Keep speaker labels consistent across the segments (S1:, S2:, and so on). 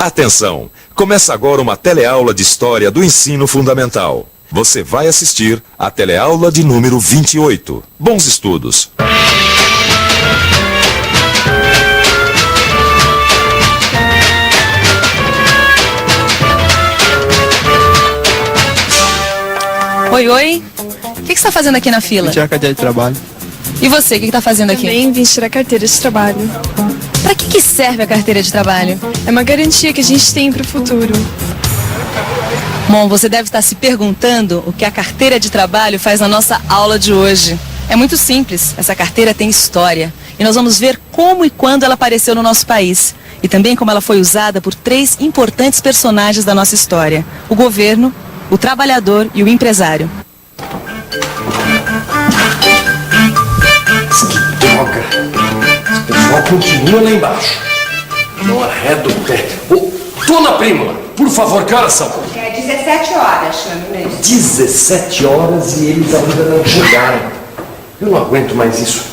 S1: Atenção! Começa agora uma teleaula de História do Ensino Fundamental. Você vai assistir a teleaula de número 28. Bons estudos!
S2: Oi, oi. O que você está fazendo aqui na fila?
S3: Tirar a carteira de trabalho.
S2: E você, o que está fazendo aqui?
S4: Também vim tirar a carteira de trabalho.
S2: Para que serve a carteira de trabalho?
S4: É uma garantia que a gente tem para o futuro.
S2: Bom, você deve estar se perguntando o que a carteira de trabalho faz na nossa aula de hoje. É muito simples. Essa carteira tem história. E nós vamos ver como e quando ela apareceu no nosso país. E também como ela foi usada por 3 importantes personagens da nossa história: o governo, o trabalhador e o empresário.
S5: Que droga! Esse pessoal continua lá embaixo. Não arredo o pé. Ô, Dona Prímula, por favor, que horas são?
S6: É 17 horas, senhor ministro.
S5: 17 horas e eles ainda não chegaram. Eu não aguento mais isso.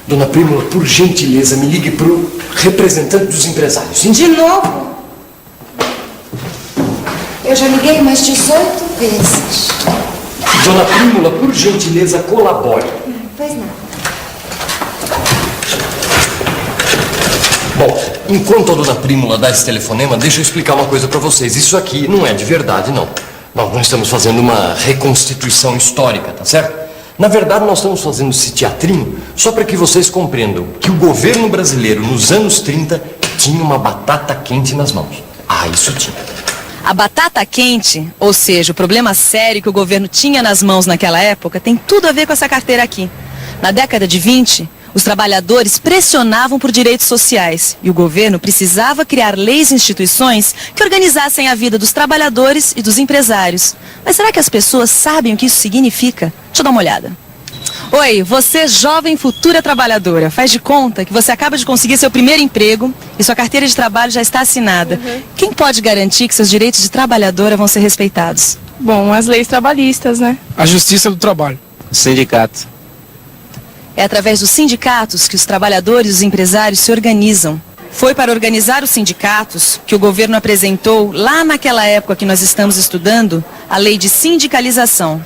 S5: Dona Prímula, por gentileza, me ligue pro representante dos empresários.
S6: De novo? Eu já liguei umas 18 vezes.
S5: Dona Prímula, por gentileza, colabore.
S6: Pois não.
S5: Bom, enquanto a Dona Prímula dá esse telefonema, deixa eu explicar uma coisa pra vocês. Isso aqui não é de verdade, não. Nós estamos fazendo uma reconstituição histórica, tá certo? Na verdade, nós estamos fazendo esse teatrinho só para que vocês compreendam que o governo brasileiro, nos anos 30, tinha uma batata quente nas mãos. Ah, isso tinha.
S2: A batata quente, ou seja, o problema sério que o governo tinha nas mãos naquela época, tem tudo a ver com essa carteira aqui. Na década de 20, os trabalhadores pressionavam por direitos sociais e o governo precisava criar leis e instituições que organizassem a vida dos trabalhadores e dos empresários. Mas será que as pessoas sabem o que isso significa? Deixa eu dar uma olhada. Oi, você jovem futura trabalhadora, faz de conta que você acaba de conseguir seu primeiro emprego e sua carteira de trabalho já está assinada. Quem pode garantir que seus direitos de trabalhadora vão ser respeitados?
S4: Bom, as leis trabalhistas, né?
S3: A Justiça do Trabalho. Sindicato.
S2: É através dos sindicatos que os trabalhadores e os empresários se organizam. Foi para organizar os sindicatos que o governo apresentou, lá naquela época que nós estamos estudando, a lei de sindicalização.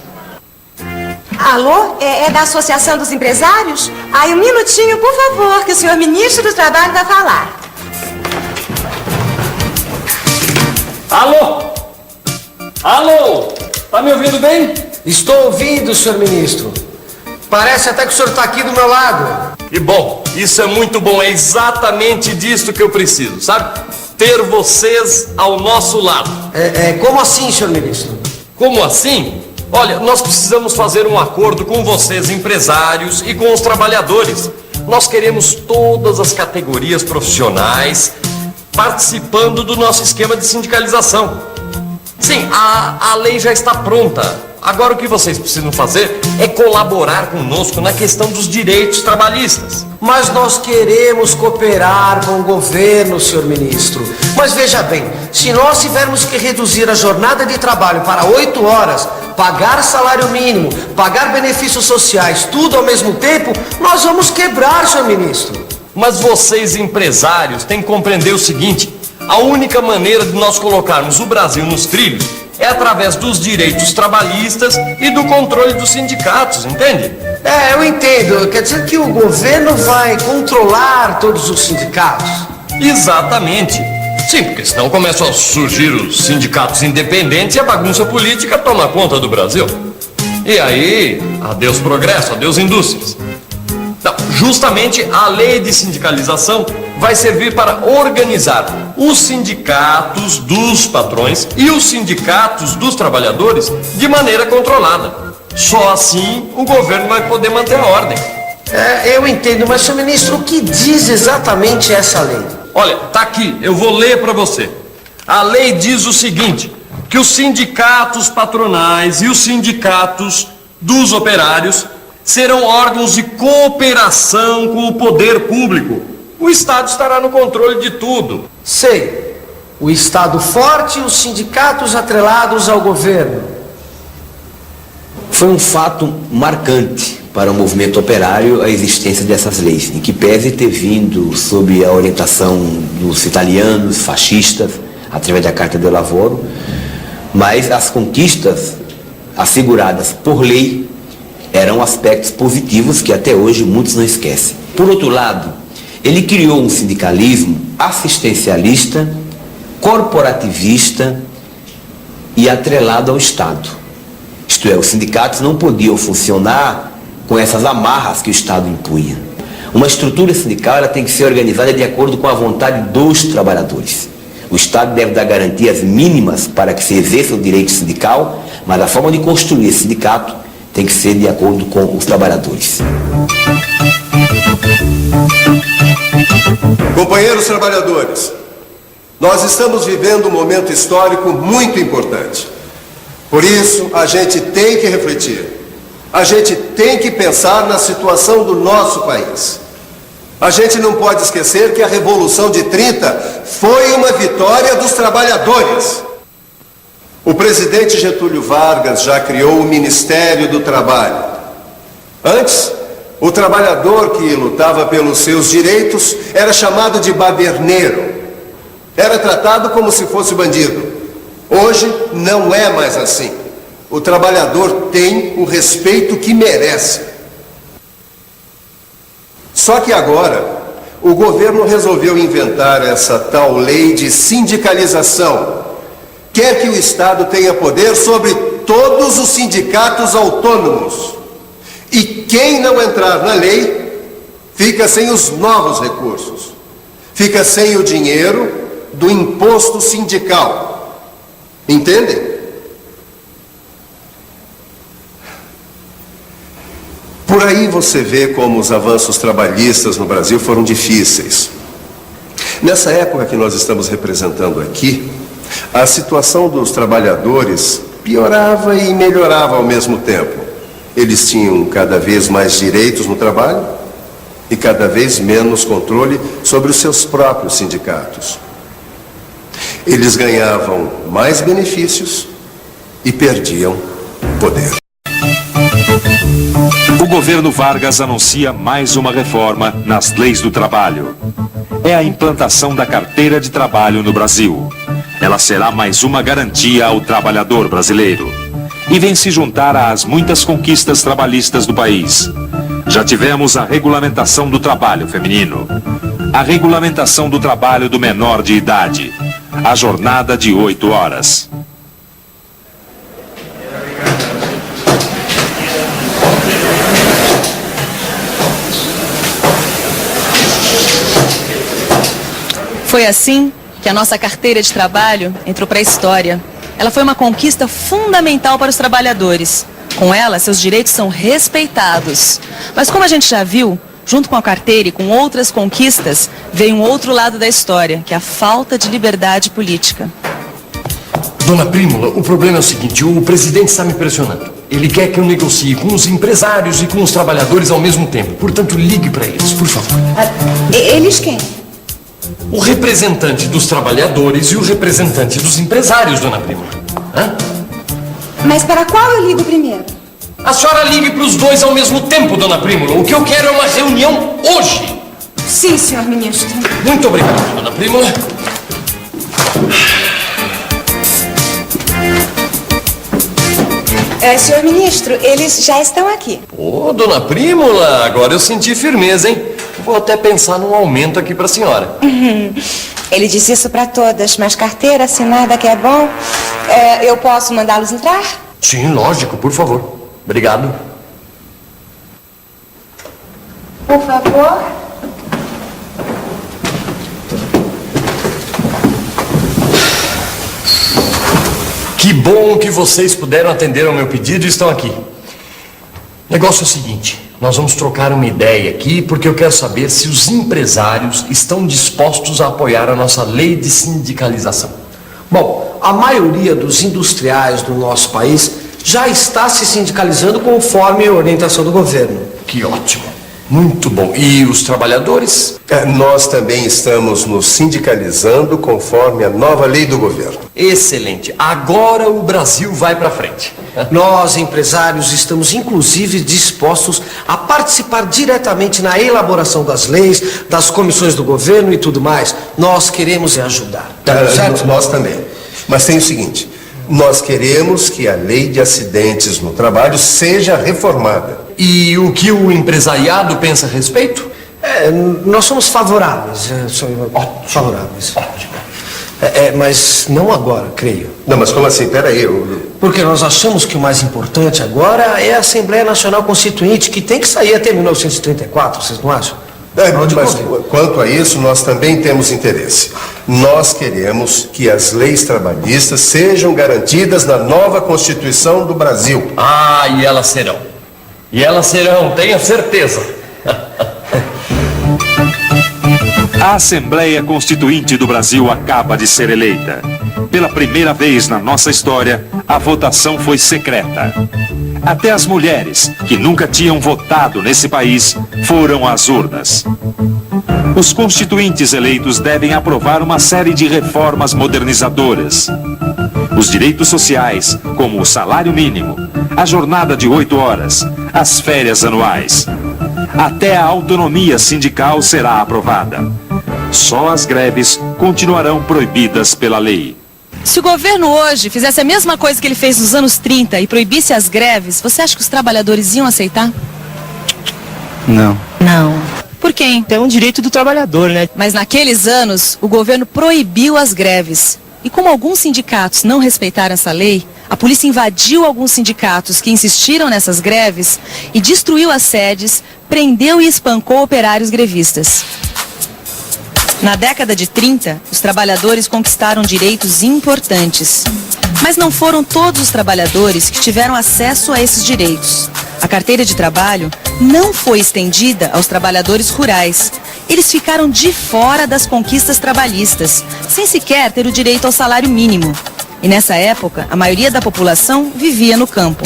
S6: Alô? É da Associação dos Empresários? Aí, um minutinho, por favor, que o senhor ministro do Trabalho vai falar.
S5: Alô? Alô? Tá me ouvindo bem?
S7: Estou ouvindo, senhor ministro. Parece até que o senhor está aqui do meu lado.
S5: E bom, isso é muito bom, é exatamente disso que eu preciso, sabe? Ter vocês ao nosso lado.
S7: Como assim, senhor ministro?
S5: Como assim? Olha, nós precisamos fazer um acordo com vocês, empresários, e com os trabalhadores. Nós queremos todas as categorias profissionais participando do nosso esquema de sindicalização. Sim, a lei já está pronta. Agora o que vocês precisam fazer é colaborar conosco na questão dos direitos trabalhistas.
S7: Mas nós queremos cooperar com o governo, senhor ministro. Mas veja bem, se nós tivermos que reduzir a jornada de trabalho para 8 horas, pagar salário mínimo, pagar benefícios sociais, tudo ao mesmo tempo, nós vamos quebrar, senhor ministro.
S5: Mas vocês, empresários, têm que compreender o seguinte: a única maneira de nós colocarmos o Brasil nos trilhos é através dos direitos trabalhistas e do controle dos sindicatos, entende?
S7: Eu entendo. Quer dizer que o governo vai controlar todos os sindicatos?
S5: Exatamente. Sim, porque senão começam a surgir os sindicatos independentes e a bagunça política toma conta do Brasil. E aí, adeus progresso, adeus indústrias. Não, justamente a lei de sindicalização vai servir para organizar os sindicatos dos patrões e os sindicatos dos trabalhadores de maneira controlada. Só assim o governo vai poder manter a ordem.
S7: Eu entendo, mas, senhor ministro, o que diz exatamente essa lei?
S5: Olha, tá aqui, eu vou ler para você. A lei diz o seguinte: que os sindicatos patronais e os sindicatos dos operários serão órgãos de cooperação com o poder público. O Estado estará no controle de tudo.
S7: Sei. O Estado forte e os sindicatos atrelados ao governo.
S8: Foi um fato marcante para o movimento operário a existência dessas leis, em que pese ter vindo sob a orientação dos italianos, fascistas, através da Carta de Lavoro, mas as conquistas asseguradas por lei eram aspectos positivos que até hoje muitos não esquecem. Por outro lado, ele criou um sindicalismo assistencialista, corporativista e atrelado ao Estado. Isto é, os sindicatos não podiam funcionar com essas amarras que o Estado impunha. Uma estrutura sindical ela tem que ser organizada de acordo com a vontade dos trabalhadores. O Estado deve dar garantias mínimas para que se exerça o direito sindical, mas a forma de construir esse sindicato tem que ser de acordo com os trabalhadores.
S9: Companheiros trabalhadores, nós estamos vivendo um momento histórico muito importante. Por isso, a gente tem que refletir. A gente tem que pensar na situação do nosso país. A gente não pode esquecer que a Revolução de 30 foi uma vitória dos trabalhadores. O presidente Getúlio Vargas já criou o Ministério do Trabalho. Antes, o trabalhador que lutava pelos seus direitos era chamado de baderneiro. Era tratado como se fosse bandido. Hoje não é mais assim. O trabalhador tem o respeito que merece. Só que agora, o governo resolveu inventar essa tal lei de sindicalização. Quer que o Estado tenha poder sobre todos os sindicatos autônomos. E quem não entrar na lei, fica sem os novos recursos. Fica sem o dinheiro do imposto sindical. Entendem? Por aí você vê como os avanços trabalhistas no Brasil foram difíceis. Nessa época que nós estamos representando aqui, a situação dos trabalhadores piorava e melhorava ao mesmo tempo. Eles tinham cada vez mais direitos no trabalho e cada vez menos controle sobre os seus próprios sindicatos. Eles ganhavam mais benefícios e perdiam poder.
S1: O governo Vargas anuncia mais uma reforma nas leis do trabalho. É a implantação da carteira de trabalho no Brasil. Ela será mais uma garantia ao trabalhador brasileiro. E vem se juntar às muitas conquistas trabalhistas do país. Já tivemos a regulamentação do trabalho feminino, a regulamentação do trabalho do menor de idade, a jornada de 8 horas.
S2: Foi assim que a nossa carteira de trabalho entrou para a história. Ela foi uma conquista fundamental para os trabalhadores. Com ela, seus direitos são respeitados. Mas como a gente já viu, junto com a carteira e com outras conquistas, veio um outro lado da história, que é a falta de liberdade política.
S5: Dona Prímula, o problema é o seguinte, o presidente está me pressionando. Ele quer que eu negocie com os empresários e com os trabalhadores ao mesmo tempo. Portanto, ligue para eles, por favor.
S6: Eles quem?
S5: O representante dos trabalhadores e o representante dos empresários, dona Prímula. Hã?
S6: Mas para qual eu ligo primeiro?
S5: A senhora ligue para os dois ao mesmo tempo, dona Prímula. O que eu quero é uma reunião hoje.
S6: Sim, senhor ministro.
S5: Muito obrigado, dona Prímula.
S6: Senhor ministro, eles já estão aqui.
S5: Ô, dona Prímula, agora eu senti firmeza, hein? Vou até pensar num aumento aqui para a senhora.
S6: Ele disse isso para todas, mas carteira assinada que é bom. Eu posso mandá-los entrar?
S5: Sim, lógico, por favor. Obrigado.
S6: Por favor.
S5: Que bom que vocês puderam atender ao meu pedido e estão aqui. O negócio é o seguinte, nós vamos trocar uma ideia aqui porque eu quero saber se os empresários estão dispostos a apoiar a nossa lei de sindicalização.
S7: Bom, a maioria dos industriais do nosso país já está se sindicalizando conforme a orientação do governo.
S5: Que ótimo. Muito bom. E os trabalhadores?
S9: Nós também estamos nos sindicalizando conforme a nova lei do governo.
S5: Excelente. Agora o Brasil vai para frente.
S7: Nós, empresários, estamos inclusive dispostos a participar diretamente na elaboração das leis, das comissões do governo e tudo mais. Nós queremos ajudar. Certo?
S9: Nós também. Mas tem o seguinte, nós queremos que a lei de acidentes no trabalho seja reformada.
S5: E o que o empresariado pensa a respeito?
S7: Nós somos favoráveis. Favoráveis.
S5: Ótimo.
S7: Mas não agora, creio.
S9: Não, mas como assim? Peraí.
S7: Porque nós achamos que o mais importante agora é a Assembleia Nacional Constituinte, que tem que sair até 1934, vocês não acham?
S9: Mas quanto a isso, nós também temos interesse. Nós queremos que as leis trabalhistas sejam garantidas na nova Constituição do Brasil.
S5: Ah, e elas serão. E elas serão, tenha certeza.
S1: A Assembleia Constituinte do Brasil acaba de ser eleita. Pela primeira vez na nossa história, a votação foi secreta. Até as mulheres, que nunca tinham votado nesse país, foram às urnas. Os constituintes eleitos devem aprovar uma série de reformas modernizadoras. Os direitos sociais, como o salário mínimo, a jornada de 8 horas, as férias anuais. Até a autonomia sindical será aprovada. Só as greves continuarão proibidas pela lei.
S2: Se o governo hoje fizesse a mesma coisa que ele fez nos anos 30 e proibisse as greves, você acha que os trabalhadores iam aceitar?
S3: Não.
S2: Não. Por quê?
S3: É um direito do trabalhador, né?
S2: Mas naqueles anos, o governo proibiu as greves. E como alguns sindicatos não respeitaram essa lei, a polícia invadiu alguns sindicatos que insistiram nessas greves e destruiu as sedes, prendeu e espancou operários grevistas. Na década de 30, os trabalhadores conquistaram direitos importantes. Mas não foram todos os trabalhadores que tiveram acesso a esses direitos. A carteira de trabalho não foi estendida aos trabalhadores rurais. Eles ficaram de fora das conquistas trabalhistas, sem sequer ter o direito ao salário mínimo. E nessa época, a maioria da população vivia no campo.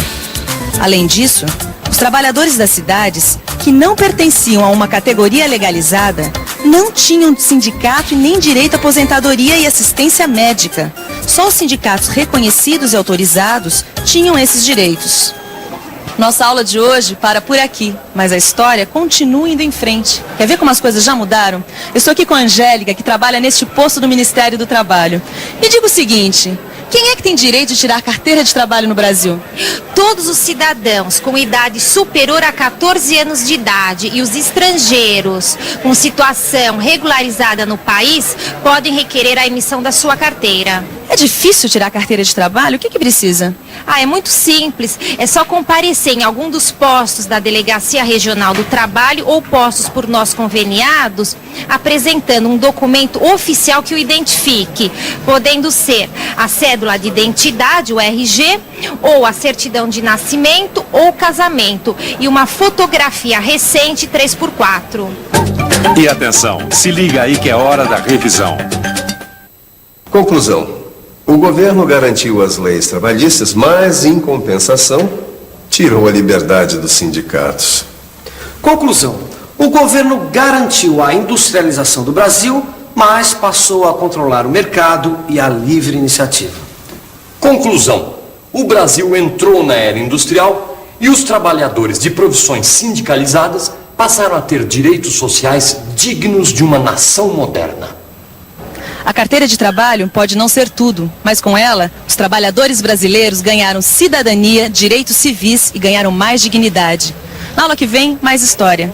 S2: Além disso, os trabalhadores das cidades, que não pertenciam a uma categoria legalizada, não tinham sindicato e nem direito à aposentadoria e assistência médica. Só os sindicatos reconhecidos e autorizados tinham esses direitos. Nossa aula de hoje para por aqui, mas a história continua indo em frente. Quer ver como as coisas já mudaram? Eu estou aqui com a Angélica, que trabalha neste posto do Ministério do Trabalho. Me diga o seguinte, quem é que tem direito de tirar carteira de trabalho no Brasil?
S10: Todos os cidadãos com idade superior a 14 anos de idade e os estrangeiros com situação regularizada no país podem requerer a emissão da sua carteira.
S2: É difícil tirar carteira de trabalho? O que precisa?
S10: É muito simples. É só comparecer em algum dos postos da Delegacia Regional do Trabalho ou postos por nós conveniados, apresentando um documento oficial que o identifique, podendo ser a cédula de identidade, o RG, ou a certidão de nascimento ou casamento, e uma fotografia recente 3x4.
S1: E atenção, se liga aí que é hora da revisão.
S9: Conclusão. O governo garantiu as leis trabalhistas, mas, em compensação, tirou a liberdade dos sindicatos.
S7: Conclusão. O governo garantiu a industrialização do Brasil, mas passou a controlar o mercado e a livre iniciativa.
S5: Conclusão. O Brasil entrou na era industrial e os trabalhadores de profissões sindicalizadas passaram a ter direitos sociais dignos de uma nação moderna.
S2: A carteira de trabalho pode não ser tudo, mas com ela, os trabalhadores brasileiros ganharam cidadania, direitos civis e ganharam mais dignidade. Na aula que vem, mais história.